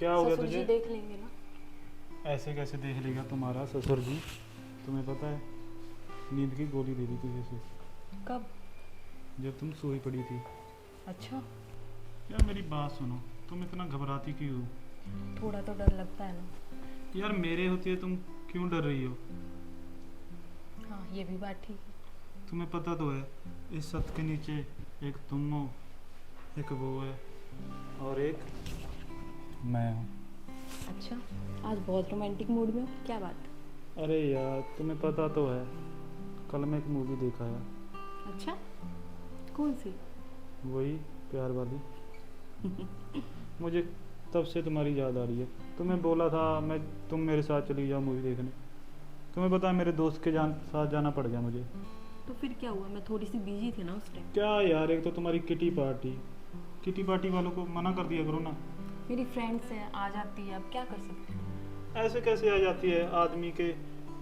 क्या हो गया ससुर जी तुझे? देख लेंगे ना। ऐसे कैसे देख लेगा तुम्हारा ससुर जी? तुम्हें पता है नींद की गोली दे दी तुझे से कब? जब तुम सोई पड़ी थी। अच्छा, यार मेरी बात सुनो, तुम इतना घबराती क्यों हो? थोड़ा तो डर लगता है ना। यार मेरे होते तुम क्यों डर रही हो? हाँ, ये भी बात ठीक है। तुम्हें पता तो है इस छत के नीचे एक तुम हो, एक वो है और एक मैं हूँ। अच्छा, आज बहुत रोमांटिक मूड में हो, क्या बात? अरे यार तुम्हें पता तो है कल मैं एक मूवी देखा है, अच्छा, कौन सी? वही प्यार वाली। मुझे तब से तुम्हारी याद आ रही है। तुम्हें बोला था तुम मेरे साथ चली जाओ मूवी देखने। तुम्हें पता है मेरे दोस्त के साथ जाना पड़ गया मुझे। तो फिर क्या हुआ? मैं थोड़ी सी बिजी थी ना उस टाइम। क्या यार, एक तो तुम्हारी किटी पार्टी वालों को मना कर दिया करो ना। मेरी फ्रेंड्स हैं, आ जाती है, अब क्या कर सकते हैं। ऐसे कैसे आ जाती है? आदमी के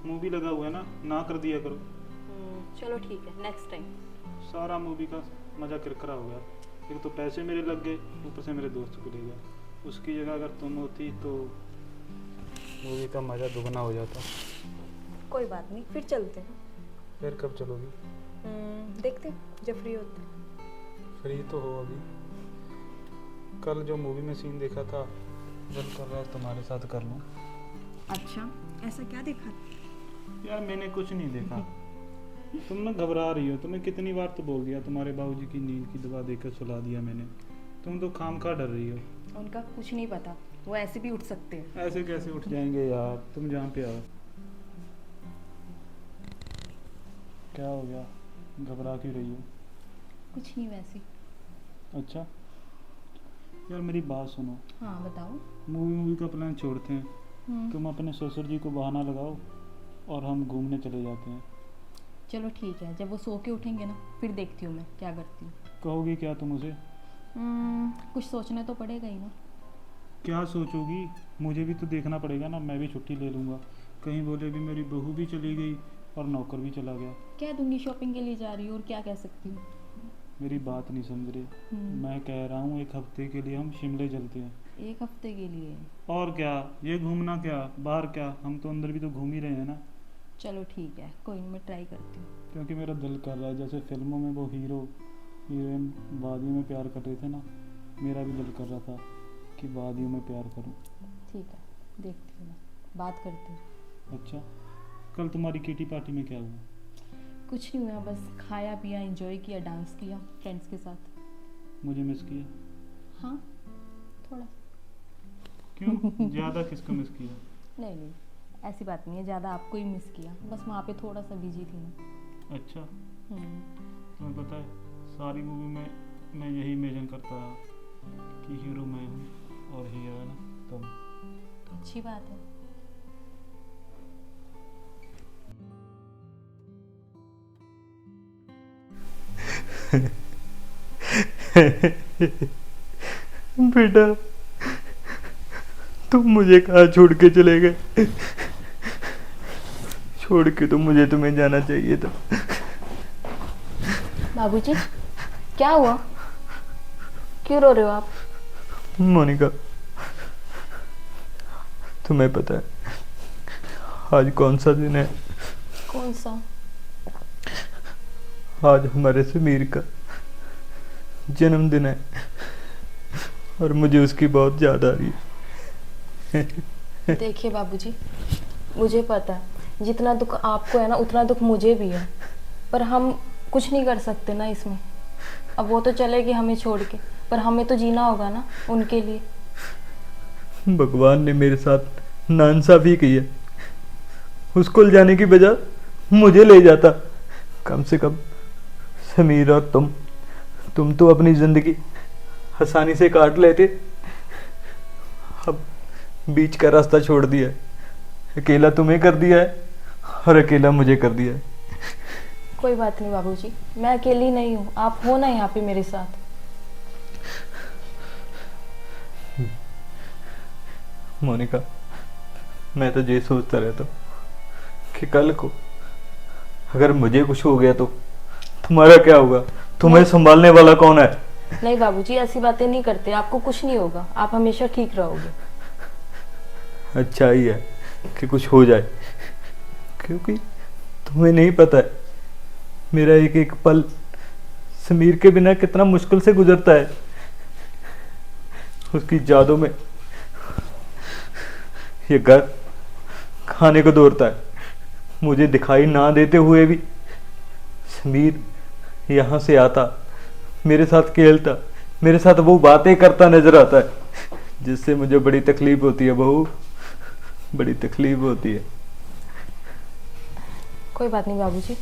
मूवी लगा हुआ है ना कर दिया करो। चलो ठीक है, नेक्स्ट टाइम। सारा मूवी का मजा किरकिरा हो गया। एक तो पैसे मेरे लग गए, ऊपर से मेरे दोस्त को ले गया। उसकी जगह अगर तुम होती तो मूवी का मजा दुगना हो जाता। कोई बात नहीं, फिर चलते हैं। फिर कब चलोगी? देखते हैं जब फ्री होते हैं। फ्री तो हो अभी। कल जो मूवी में सीन देखा था, दिल कर रहा है तुम्हारे साथ कर लूं। अच्छा, ऐसा क्या देखा? यार मैंने कुछ नहीं देखा। तुम ना घबरा रही हो। तुम्हें कितनी बार तो बोल दिया, तुम्हारे बाबूजी की नींद की दवा देकर सुला दिया मैंने। तुम तो खामखा डर रही हो। उनका कुछ नहीं पता, वो ऐसे भी उठ सकते हैं। ऐसे कैसे उठ जाएंगे यार? तुम जहाँ पे आओ। क्या हो गया, घबरा क्यों रही हो? कुछ नहीं वैसे। अच्छा यार मेरी बात सुनो, हाँ बताओ। मूवी का प्लान छोड़ते हैं। तुम अपने ससुर जी को बहाना लगाओ और हम घूमने चले जाते हैं। चलो ठीक है, जब वो सो के उठेंगे ना फिर देखती हूँ मैं क्या करती हूँ। कहोगी क्या तुम उसे? कुछ सोचना तो पड़ेगा ही ना। क्या सोचोगी? मुझे भी तो देखना पड़ेगा ना। मैं भी छुट्टी ले लूँगा। कहीं बोले भी मेरी बहू भी चली गई और नौकर भी चला गया। कह दूंगी शॉपिंग के लिए जा रही हूँ, और क्या कह सकती हूँ। मेरी बात नहीं समझ रहे। मैं कह रहा हूँ 1 हफ्ते के लिए हम शिमले चलते हैं। 1 हफ्ते के लिए? और क्या, ये घूमना क्या बाहर क्या, हम तो अंदर भी तो घूम ही रहे हैं ना। चलो ठीक है, कोई नहीं, मैं ट्राई करती हूँ। क्योंकि मेरा दिल कर रहा है, जैसे फिल्मों में वो हीरो हीरोइन वादियों में प्यार कर रहे थे ना, मेरा भी दिल कर रहा था कि वादियों में प्यार करूं। ठीक है, देखती हूँ, मैं बात करती हूँ। अच्छा, कल तुम्हारी किटी पार्टी में क्या हुआ? कुछ नहीं हुआ, बस खाया पिया, एंजॉय किया, डांस किया फ्रेंड्स के साथ। मुझे मिस किया? हाँ, थोड़ा। क्यों, ज़्यादा किसको मिस किया? नहीं नहीं, ऐसी बात नहीं है, ज़्यादा आपको ही मिस किया, बस वहाँ पे थोड़ा सा बिजी थी ना। अच्छा, तुम्हें पता है सारी मूवी में मैं यही इमेजिन करता रहा कि हीरो मैं हूँ और हीरोइन तुम। अच्छी बात है। बेटा, तुम मुझे कहाँ छोड़ के चले गए? छोड़ के तो मुझे तुम्हें जाना चाहिए था। बाबूजी, क्या हुआ? क्यों रो रहे हो आप? मोनिका, तुम्हें पता है आज कौन सा दिन है? कौन सा? आज हमारे समीर का जन्मदिन है और मुझे उसकी बहुत याद आ रही है। देखिए बाबूजी, मुझे पता है जितना दुख आपको है ना उतना दुख मुझे भी है, पर हम कुछ नहीं कर सकते ना इसमें। अब वो तो चलेगी हमें छोड़ के, पर हमें तो जीना होगा ना उनके लिए। भगवान ने मेरे साथ नाइंसाफी की है। उसको ले जाने की बजाय मुझे ले जाता। कम से कम समीर और तुम तो अपनी जिंदगी आसानी से काट लेते। अब बीच का रास्ता छोड़ दिया है। अकेला तुम्हें कर दिया है और अकेला मुझे कर दिया है। कोई बात नहीं बाबूजी, मैं अकेली नहीं हूँ, आप हो ना यहाँ पे मेरे साथ। मोनिका, मैं तो ये सोचता रहता हूँ कि कल को अगर मुझे कुछ हो गया तो तुम्हारा क्या होगा? तुम्हें संभालने वाला कौन है? नहीं बाबूजी, ऐसी बातें नहीं करते, आपको कुछ नहीं होगा, आप हमेशा ठीक रहोगे। अच्छा ही है कि कुछ हो जाए, क्योंकि तुम्हें नहीं पता है मेरा एक एक पल समीर के बिना कितना मुश्किल से गुजरता है। उसकी यादों में ये घर खाने को दौड़ता है। मुझे दिखाई ना देते हुए भी समीर यहाँ से आता, मेरे साथ खेलता, मेरे साथ वो बातें करता नजर आता है, जिससे मुझे बड़ी तकलीफ होती है बहू, बड़ी तकलीफ होती है। कोई बात नहीं बाबूजी,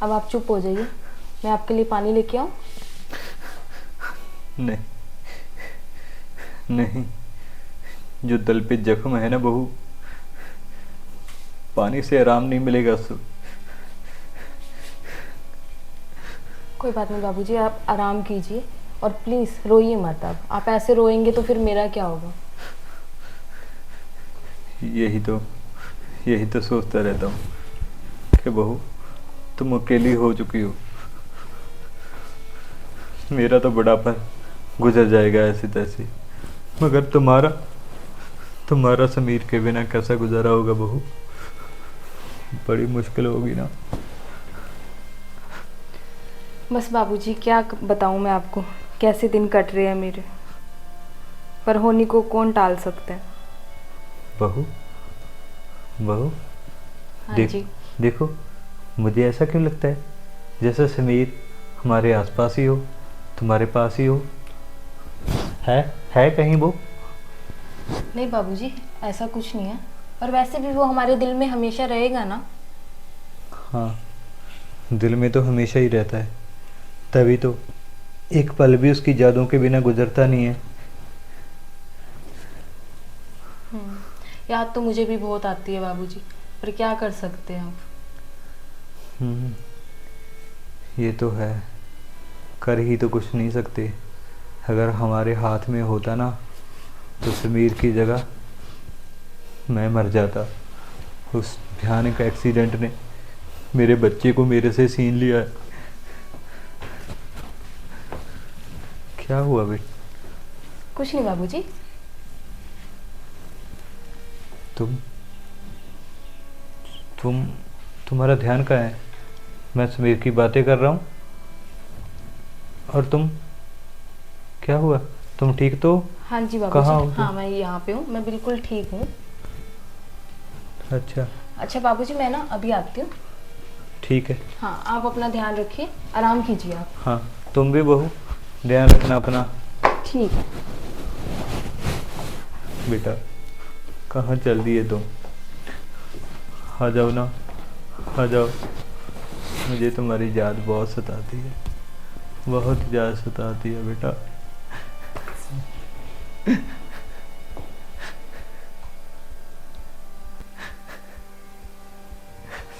अब आप चुप हो जाइए। मैं आपके लिए पानी लेके आऊँ? नहीं नहीं, जो दिल पे जख्म है ना बहू, पानी से आराम नहीं मिलेगा उसको। कोई बात नहीं बाबूजी, आप आराम कीजिए और प्लीज़ रोइए मत। अब आप ऐसे रोएंगे तो फिर मेरा क्या होगा? यही तो सोचता रहता हूँ कि बहू तुम अकेली हो चुकी हो। मेरा तो बुढ़ापा गुजर जाएगा ऐसे तैसे, मगर तुम्हारा समीर के बिना कैसा गुजारा होगा बहू? बड़ी मुश्किल होगी ना। बस बाबूजी क्या बताऊँ मैं आपको, कैसे दिन कट रहे हैं मेरे, पर होनी को कौन टाल सकता है। बहू बहू हाँ देख जी। देखो, मुझे ऐसा क्यों लगता है जैसे समीर हमारे आसपास ही हो, तुम्हारे पास ही हो। है कहीं वो? नहीं बाबूजी, ऐसा कुछ नहीं है, और वैसे भी वो हमारे दिल में हमेशा रहेगा ना। हाँ, दिल में तो हमेशा ही रहता है, तभी तो एक पल भी उसकी यादों के बिना गुजरता नहीं है। याद तो मुझे भी बहुत आती है बाबूजी, पर क्या कर सकते हैं अब। ये तो है, कर ही तो कुछ नहीं सकते। अगर हमारे हाथ में होता ना तो समीर की जगह मैं मर जाता। उस भयानक एक्सीडेंट ने मेरे बच्चे को मेरे से छीन लिया है। क्या हुआ बेटा? कुछ नहीं बाबूजी। तुम तुम्हारा ध्यान कहाँ है? मैं समीर की बातें कर रहा हूँ और तुम, क्या हुआ? तुम ठीक तो? हाँ जी कहाँ हो बाबूजी, तुम? हाँ मैं यहाँ पे हूँ, मैं बिल्कुल ठीक हूँ। अच्छा अच्छा बाबूजी, मैं ना अभी आती हूँ। ठीक है। हाँ, आप अपना ध्यान रखिए, आराम कीजिए आप। हाँ, तुम भी बहू ध्यान रखना अपना। ठीक है। बेटा कहाँ चल दिए तुम? आ जाओ ना, आ जाओ। मुझे तुम्हारी याद बहुत सताती है, बहुत याद सताती है बेटा।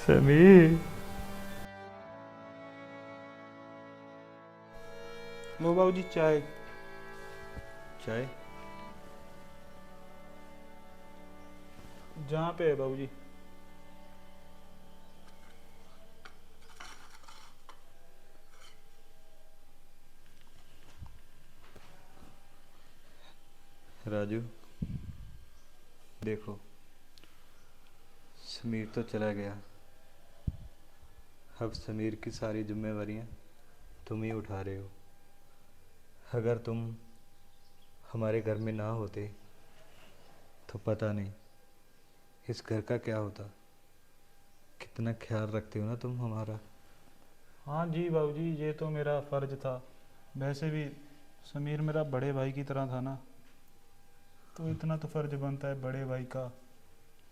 समीर। लो बाबूजी चाय। चाय? जहाँ पे है बाबूजी। राजू देखो, समीर तो चला गया, अब समीर की सारी जिम्मेवारियां तुम ही उठा रहे हो। अगर तुम हमारे घर में ना होते तो पता नहीं इस घर का क्या होता। कितना ख्याल रखते हो ना तुम हमारा। हाँ जी बाबूजी, ये तो मेरा फ़र्ज था। वैसे भी समीर मेरा बड़े भाई की तरह था ना, तो इतना तो फ़र्ज बनता है बड़े भाई का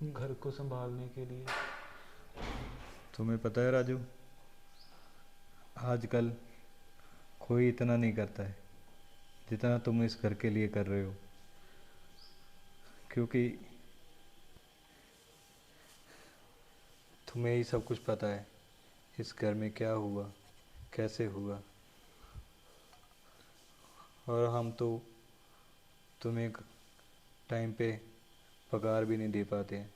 घर को संभालने के लिए। तुम्हें पता है राजू, आजकल कोई इतना नहीं करता है जितना तुम इस घर के लिए कर रहे हो, क्योंकि तुम्हें ही सब कुछ पता है इस घर में क्या हुआ, कैसे हुआ। और हम तो तुम्हें टाइम पे पगार भी नहीं दे पाते हैं।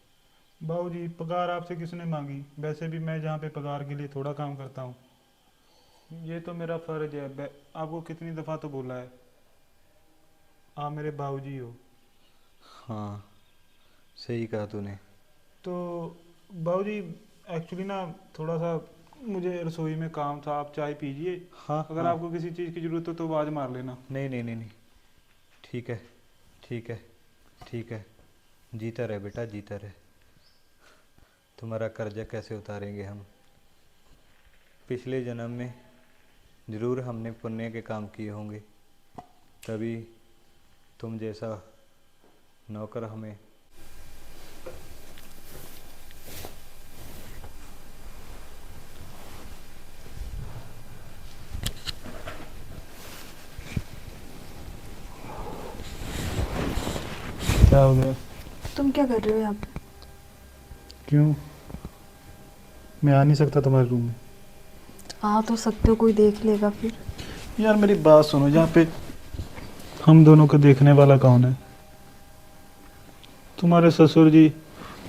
बाबूजी पगार आपसे किसने मांगी? वैसे भी मैं जहाँ पे पगार के लिए थोड़ा काम करता हूँ, ये तो मेरा फ़र्ज है। आपको कितनी दफ़ा तो बोला है, आप मेरे बाबूजी हो। हाँ, सही कहा तूने। तो बाबूजी एक्चुअली ना थोड़ा सा मुझे रसोई में काम था, आप चाय पीजिए। हाँ अगर हाँ। आपको किसी चीज़ की ज़रूरत हो तो आवाज़ मार लेना। नहीं नहीं नहीं नहीं, ठीक है ठीक है ठीक है। जीता रहे बेटा, जीता रहे। तुम्हारा कर्जा कैसे उतारेंगे हम। पिछले जन्म में ज़रूर हमने पुण्य के काम किए होंगे, तभी तुम जैसा नौकर हमें। क्या हो गया? तुम क्या कर रहे हो यहाँ पे? क्यों? मैं आ नहीं सकता तुम्हारे रूम में? आ तो सकते हो, कोई देख लेगा फिर। यार मेरी बात सुनो, यहाँ पे हम दोनों को देखने वाला कौन है? तुम्हारे ससुर जी,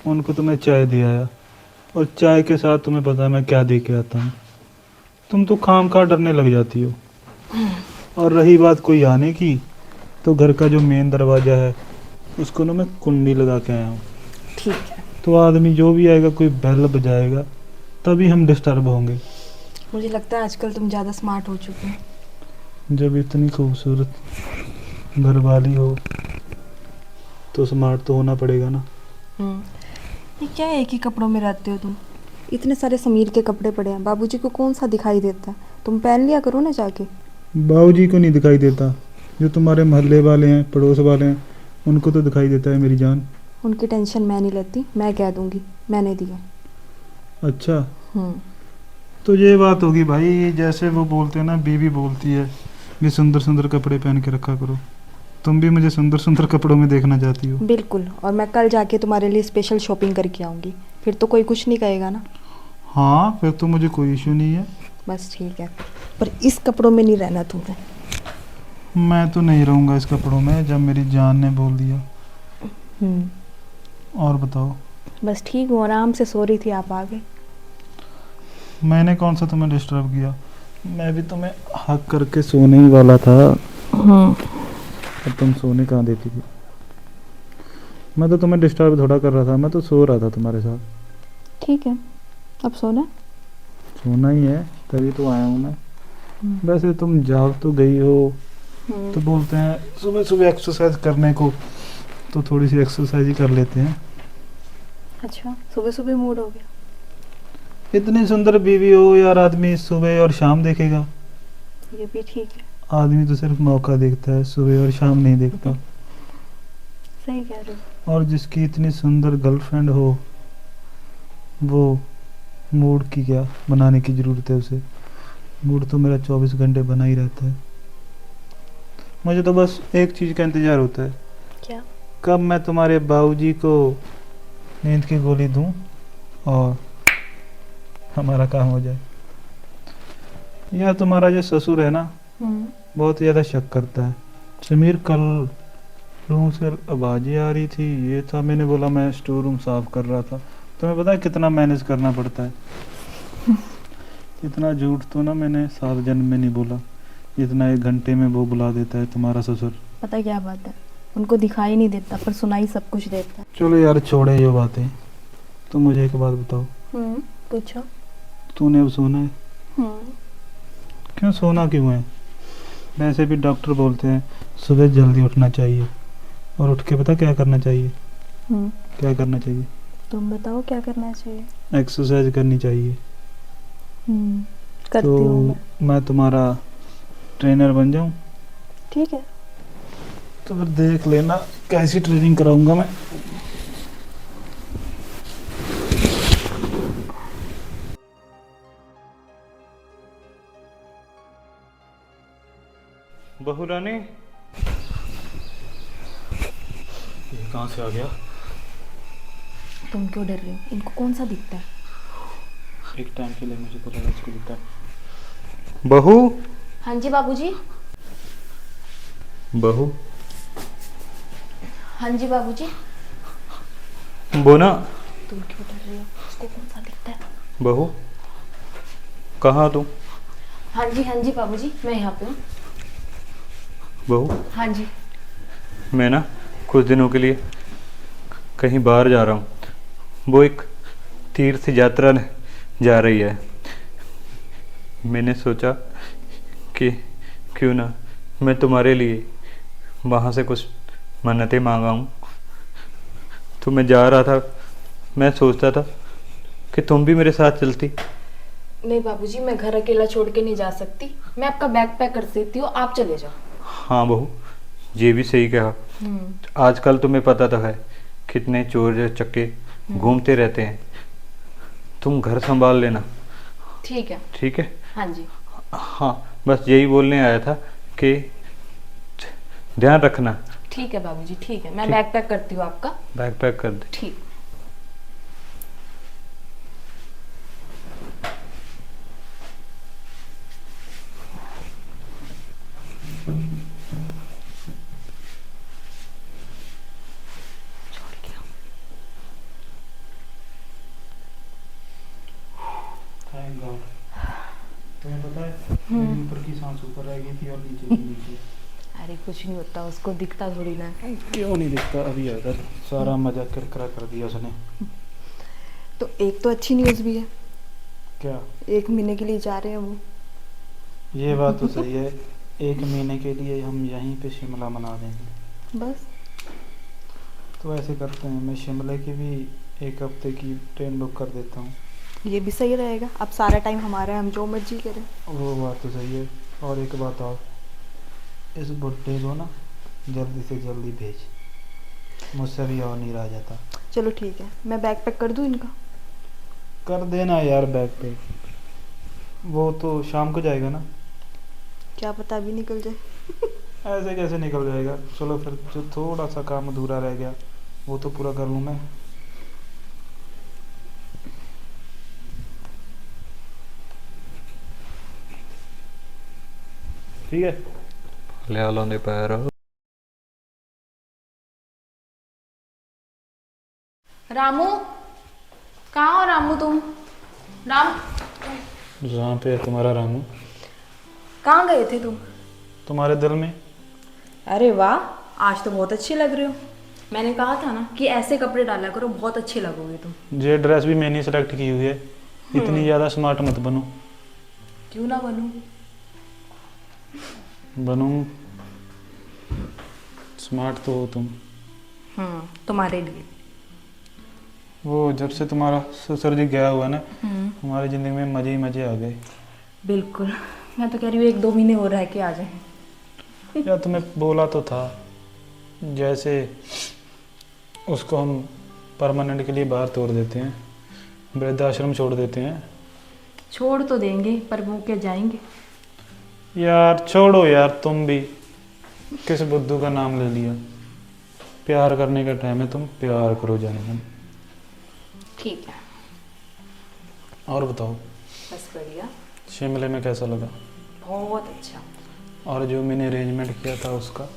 उनको तो मैं चाय दे आया, और चाय के साथ तुम्हें पता है मैं क्या दे के आता हूँ। तुम तो खाम खा डरने लग जाती हो। और रही बात कोई आने की, तो घर का जो मेन दरवाज़ा है उसको ना मैं कुंडी लगा के आया हूँ। ठीक है। तो आदमी जो भी आएगा कोई बेल बजाएगा तभी हम डिस्टर्ब होंगे। मुझे लगता है आजकल तुम ज़्यादा स्मार्ट हो चुके हो। जब इतनी खूबसूरत घरवाली हो तो स्मार्ट तो होना पड़ेगा ना। ये क्या है, एक ही कपड़ों में रहते हो तुम? इतने सारे समीर के कपड़े पड़े हैं, बाबूजी को कौन सा दिखाई देता है? तुम पहन लिया करो ना जाके। बाबूजी को नहीं दिखाई देता, जो तुम्हारे मोहल्ले वाले हैं, पड़ोस वाले हैं, उनको तो दिखाई देता है मेरी जान। उनकी टेंशन मैं नहीं लेती, मैं कह दूंगी मैंने दिया। अच्छा, तो ये बात होगी भाई, जैसे वो बोलते हैं ना, बीवी बोलती है भी सुंदर सुंदर कपड़े पहन के रखा करो। तुम भी मुझे सुंदर सुंदर कपड़ों में देखना चाहती हो? बिल्कुल, और मैं कल जाके तुम्हारे लिए स्पेशल शॉपिंग करके आऊँगी, फिर तो कोई कुछ नहीं कहेगा ना। हाँ, फिर तो मुझे कोई इशू नहीं है। बस ठीक है, पर इस कपड़ों में नहीं रहना तुमने। मैं तो नहीं रहूँगा इस कपड़ों में, जब मेरी जान ने बोल दिया। और बताओ? बस ठीक हूँ, आराम से सो रही थी, आप आ गए। मैंने कौन सा तुम्हें डिस्टर्ब किया? मैं भी तुम्हें हक करके सोने ही वाला था। और तुम सोने कहाँ देती थी? मैं तो तुम्हें डिस्टर्ब थोड़ा कर रहा था, मैं तो सो रहा था तुम्हारे साथ। ठीक है, अब सोना? सोना ही है, तभी तो आया हूँ मैं। वैसे तुम जाग तो गई हो, तो बोलते हैं सुबह सुबह एक्सरसाइज करने को, तो थोड़ी सी एक्सरसाइज ही कर लेते हैं। अच्छा, सुबह सुबह मूड हो गया? इतनी सुंदर बीवी हो यार, आदमी सुबह और शाम देखेगा? ये भी ठीक है। आदमी तो सिर्फ मौका देखता है, सुबह और शाम नहीं देखता। सही कह रहे हो। और जिसकी इतनी सुंदर गर्लफ्रेंड हो, वो मूड की क्या बनाने की ज़रूरत है उसे? मूड तो मेरा 24 घंटे बना ही रहता है। मुझे तो बस एक चीज़ का इंतज़ार होता है। क्या? कब मैं तुम्हारे बाबूजी को नींद की गोली दूं और हमारा काम हो जाए। यार तुम्हारा जो ससुर है ना, बहुत ज़्यादा शक करता है। समीर, कल रूम से आवाज़ें आ रही थी, ये था, मैंने बोला मैं स्टोर रूम साफ़ कर रहा था। तुम्हें पता है कितना मैनेज करना पड़ता है? इतना झूठ तो ना मैंने 7 जन्म में नहीं बोला जितना 1 घंटे में वो बुला देता है तुम्हारा ससुर। पता क्या बात है, उनको दिखाई नहीं देता पर सुनाई सब कुछ देता है। चलो यार छोड़े ये बातें, तो मुझे एक बात बताओ। पूछो। तूने अब सोना है? क्यों सोना क्यों है? वैसे भी डॉक्टर बोलते हैं सुबह जल्दी उठना चाहिए, और उठ के पता क्या करना चाहिए? क्या करना चाहिए? तुम बताओ क्या करना चाहिए? एक्सरसाइज करनी चाहिए। करती तो हूँ मैं तुम्हारा ट्रेनर बन जाऊं? ठीक है। तो फिर देख लेना कैसी ट्रेनिंग कराऊंगा मैं। बहू रानी, ये कहाँ से आ गया? तुम क्यों डर रहे हो? इनको कौन सा दिखता है? एक टाइम के लिए मुझे तो लगा इसको दिखता है। बहू। हाँ जी बाबूजी। बहू। हाँ जी बाबूजी। बोना। तुम क्यों डर रहे हो? इसको कौन सा दिखता है? बहू, कहाँ तुम? हाँ जी बाबूजी, मैं यहाँ पे हूँ। बहू, हाँ जी। मैं ना कुछ दिनों के लिए कहीं बाहर जा रहा हूँ। वो एक तीर्थ यात्रा जा रही है। मैंने सोचा कि क्यों ना मैं तुम्हारे लिए वहाँ से कुछ मन्नतें मांगा हूँ। तो मैं जा रहा था, मैं सोचता था कि तुम भी मेरे साथ चलती। नहीं बाबूजी, मैं घर अकेला छोड़ के नहीं जा सकती। मैं आपका बैग पैक कर देती हूँ, आप चले जाओ। हाँ बहू, ये भी सही कहा। आजकल तुम्हें पता तो है कितने चोर चक्के घूमते रहते हैं। तुम घर संभाल लेना। ठीक है। ठीक है। हाँ जी। हाँ, बस यही बोलने आया था कि ध्यान रखना। ठीक है बाबूजी, ठीक है। मैं ठीक। बैग पैक करती हूँ आपका। बैग पैक कर दे। ठीक। Thank God. तुम्हें पता है मेरी ऊपर की सांस ऊपर रह गई थी और नीचे की नीचे। अरे कुछ नहीं होता, उसको दिखता थोड़ी ना। क्यों नहीं दिखता? अभी इधर सारा मजाक करकरा कर दिया उसने। तो एक तो अच्छी न्यूज़ भी है, क्या? 1 महीने के लिए जा रहे हैं वो। ये बात तो सही है। 1 महीने के लिए हम यहीं पे शिमला मना देंगे। बस तो ऐसे करते हैं, मैं शिमला की भी 1 हफ्ते की ट्रेन बुक कर देता हूँ। ये भी सही रहेगा, अब सारा टाइम हमारा है, हम जो मर्जी करें। वो बात तो सही है। और एक बात और, इस बुड्ढे को ना जल्दी से जल्दी भेज, मुझसे भी और नहीं रह जाता। चलो ठीक है, मैं बैग पैक कर दूँ इनका। कर देना यार बैग पे। वो तो शाम को जाएगा ना। क्या पता अभी निकल जाए। ऐसे कैसे निकल जाएगा? चलो फिर, जो थोड़ा सा काम अधूरा रह गया वो तो पूरा कर लूँ मैं। ठीक है। ले आलों पैर। रामू, कहाँ हो रामू तुम? राम, जहाँ पे है तुम्हारा रामू, कहाँ गए थे तुम? तुम्हारे दिल में। अरे वाह, आज तो बहुत अच्छे लग रहे हो। मैंने कहा था ना कि ऐसे कपड़े डाला करो, बहुत अच्छे लगोगे तुम। ये ड्रेस भी मैंने सेलेक्ट की हुई है। इतनी ज़्यादा स्मार्ट मत बनो। क्यों ना बनूं? बनूँ? स्मार्ट तो हो तुम। तुम्हारे लिए। वो जब से तुम्हारा ससुर जी गया हुआ ना, हमारी ज़िंदगी में मज़े ही मज़े आ गए। बिल्कुल, मैं तो कह रही हूँ 1-2 महीने और रह के आ जाए। या तुम्हें बोला तो था, जैसे उसको हम परमानेंट के लिए बाहर तोड़ देते हैं, वृद्धाश्रम छोड़ देते हैं। छोड़ तो देंगे, पर वो क्या जाएंगे? यार छोड़ो यार, तुम भी किस बुद्धू का नाम ले लिया। प्यार करने का टाइम है, तुम प्यार करो जाने। ठीक है। और बताओ, बस बढ़िया। शिमले में कैसा लगा? बहुत अच्छा। और जो मैंने अरेंजमेंट किया था उसका?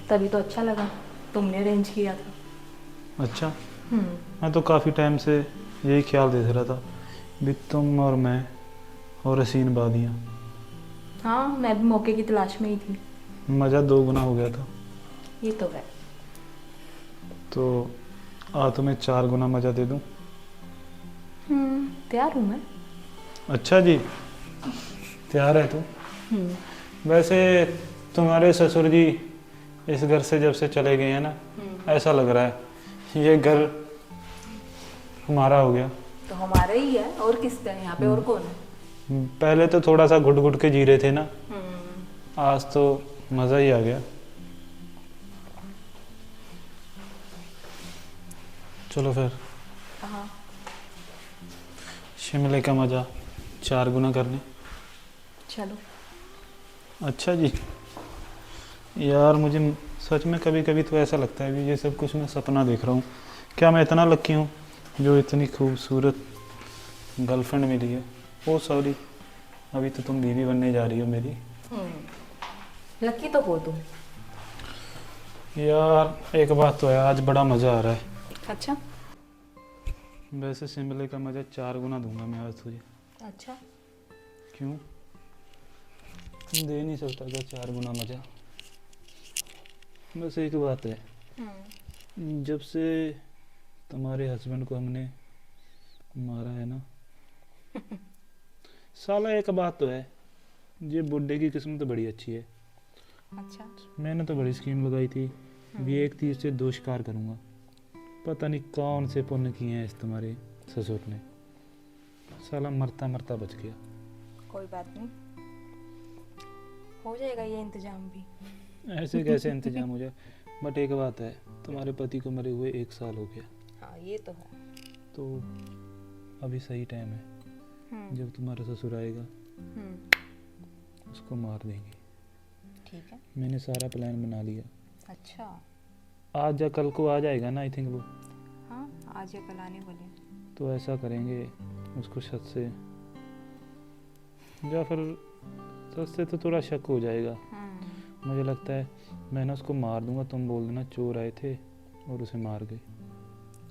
तभी तो अच्छा लगा, तुमने अरेंज किया था। अच्छा। मैं तो काफ़ी टाइम से यही ख्याल देख रहा था भी तुम और मैं और हसीन बादियाँ। हाँ, मैं भी मौके की तलाश में ही थी। मज़ा 2 गुना हो गया था। ये तो है। तो तुम्हें 4 गुना मज़ा दे दूँ? तैयार हूँ मैं। अच्छा जी, तैयार है तू? वैसे तुम्हारे ससुर जी इस घर से जब से चले गए हैं ना, ऐसा लग रहा है ये घर हमारा हो गया। तो हमारा ही है, और किसका है यहाँ पे? और कौन है? पहले तो थोड़ा सा घुट घुट के जी रहे थे ना, आज तो मज़ा ही आ गया। चलो फिर हाँ। शिमले का मज़ा 4 गुना करने। चलो। अच्छा जी। यार मुझे सच में कभी कभी तो ऐसा लगता है कि ये सब कुछ मैं सपना देख रहा हूँ। क्या मैं इतना लकी हूँ जो इतनी खूबसूरत गर्लफ्रेंड मिली है? ओ सॉरी, अभी तो तुम बीवी बनने जा रही हो मेरी। लकी तो हो तुम। यार एक बात तो है, आज बड़ा मज़ा आ रहा है। अच्छा। वैसे शिमले का मज़ा 4 गुना दूंगा मैं आज तुझे। अच्छा। क्यों? दे नहीं सकता क्या 4 गुना मज़ा? बस एक बात है, जब से तुम्हारे हस्बैंड को हमने मारा है ना। साला एक बात तो है, ये बुड्ढे की किस्मत तो बड़ी अच्छी है। अच्छा। मैंने तो बड़ी स्कीम लगाई थी, भी एक तीर से दो शिकार करूंगा। पता नहीं कौन से पुण्य किए हैं इस तुम्हारे ससुर ने, साला मरता मरता बच गया। कोई बात नहीं, हो जाएगा ये इंतजाम भी। ऐसे कैसे इंतजाम हो जाए। बट एक बात है, तुम्हारे पति को मरे हुए 1 साल हो गया, हाँ ये तो है। तो अभी सही टाइम है। जब तुम्हारा ससुर आएगा उसको मार देंगे। ठीक है। मैंने सारा प्लान बना लिया। अच्छा। आज या कल को आ जाएगा ना, आई थिंक वो। हाँ आज या कल आने वाले। तो ऐसा करेंगे, उसको छत से, या फिर छत से तो थोड़ा शक हो जाएगा। मुझे लगता है मैं ना उसको मार दूंगा, तुम बोल देना चोर आए थे और उसे मार गए।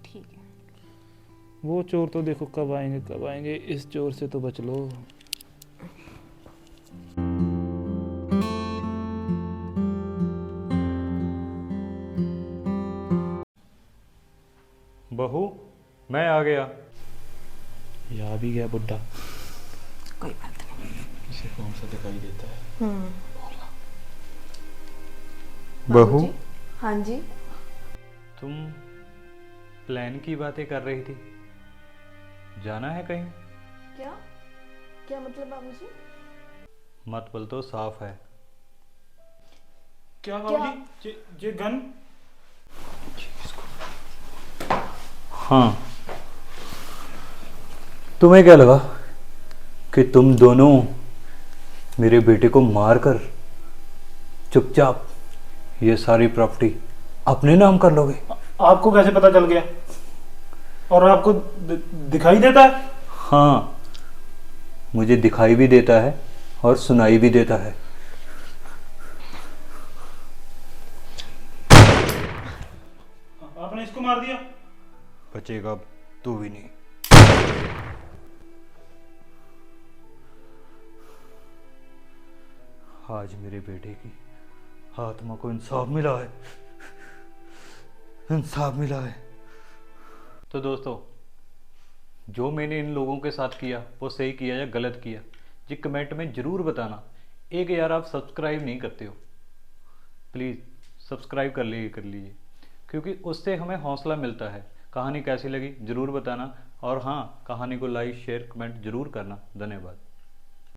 ठीक है। वो चोर तो देखो कब आएंगे, इस चोर से तो बच लो। बहू, मैं आ गया। या भी गया बुड्ढा, कोई बात नहीं। इसे कौन सा दिखाई देता है। बहू, बाबूजी? हाँ जी। तुम प्लान की बातें कर रही थी, जाना है कहीं? क्या क्या मतलब बाबूजी? मत बोल तो साफ है। क्या बाबूजी, ये गन? हाँ, तुम्हें क्या लगा कि तुम दोनों मेरे बेटे को मारकर चुपचाप ये सारी प्रॉपर्टी अपने नाम कर लोगे? आपको कैसे पता चल गया? और आपको दिखाई देता है? हाँ, मुझे दिखाई भी देता है और सुनाई भी देता है। आपने इसको मार दिया? बचेगा अब तू भी नहीं। आज मेरे बेटे की आत्मा को इंसाफ मिला है, इंसाफ मिला है। तो दोस्तों, जो मैंने इन लोगों के साथ किया वो सही किया या गलत किया, ये कमेंट में ज़रूर बताना। एक यार आप सब्सक्राइब नहीं करते हो, प्लीज़ सब्सक्राइब कर लीजिए, क्योंकि उससे हमें हौसला मिलता है। कहानी कैसी लगी ज़रूर बताना, और हाँ, कहानी को लाइक शेयर कमेंट ज़रूर करना। धन्यवाद।